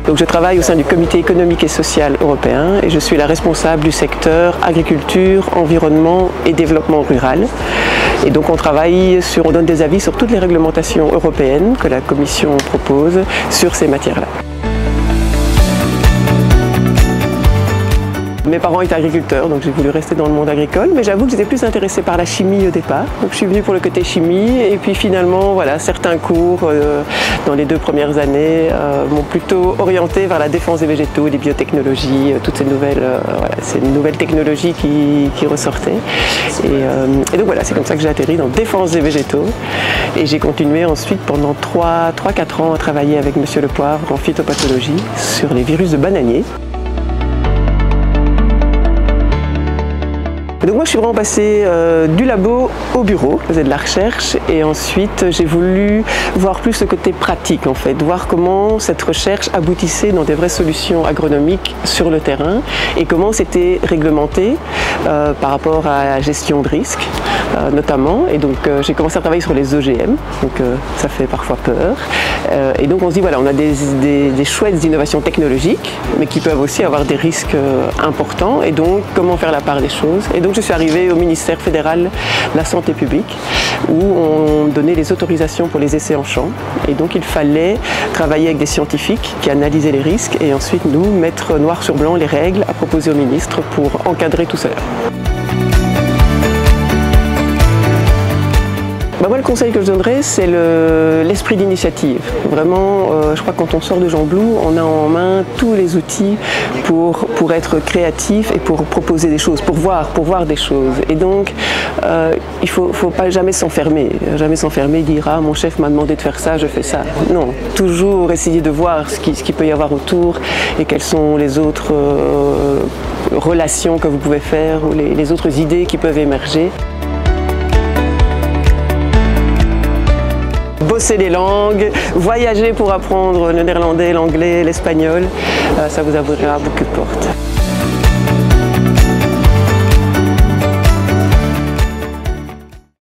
Donc je travaille au sein du Comité économique et social européen et je suis la responsable du secteur agriculture, environnement et développement rural. Et donc on donne des avis sur toutes les réglementations européennes que la Commission propose sur ces matières-là. Mes parents étaient agriculteurs, donc j'ai voulu rester dans le monde agricole, mais j'avoue que j'étais plus intéressée par la chimie au départ. Donc je suis venue pour le côté chimie, et puis finalement, voilà, certains cours dans les 2 premières années m'ont plutôt orientée vers la défense des végétaux, les biotechnologies, toutes ces nouvelles technologies qui ressortaient. Et donc voilà, c'est comme ça que j'ai atterri dans défense des végétaux, et j'ai continué ensuite pendant 3-4 ans à travailler avec Monsieur Lepoivre en phytopathologie sur les virus de bananier. Donc moi je suis vraiment passée du labo au bureau, je faisais de la recherche et ensuite j'ai voulu voir plus le côté pratique en fait, voir comment cette recherche aboutissait dans des vraies solutions agronomiques sur le terrain et comment c'était réglementé par rapport à la gestion de risques notamment. Et donc j'ai commencé à travailler sur les OGM, donc ça fait parfois peur. Et donc on se dit voilà, on a des chouettes innovations technologiques mais qui peuvent aussi avoir des risques importants et donc comment faire la part des choses. Et donc je suis arrivée au ministère fédéral de la santé publique où on donnait les autorisations pour les essais en champ et donc il fallait travailler avec des scientifiques qui analysaient les risques et ensuite nous mettre noir sur blanc les règles à proposer au ministre pour encadrer tout cela. Moi, le conseil que je donnerais, c'est l'esprit d'initiative. Vraiment, je crois que quand on sort de Jean Blou, on a en main tous les outils pour être créatif et pour proposer des choses, pour voir des choses. Et donc, il ne faut pas jamais s'enfermer, dire « Ah, mon chef m'a demandé de faire ça, je fais ça ». Non, toujours essayer de voir ce qu'il peut y avoir autour et quelles sont les autres relations que vous pouvez faire ou les autres idées qui peuvent émerger. Bosser les langues, voyager pour apprendre le néerlandais, l'anglais, l'espagnol, ça vous ouvrira beaucoup de portes.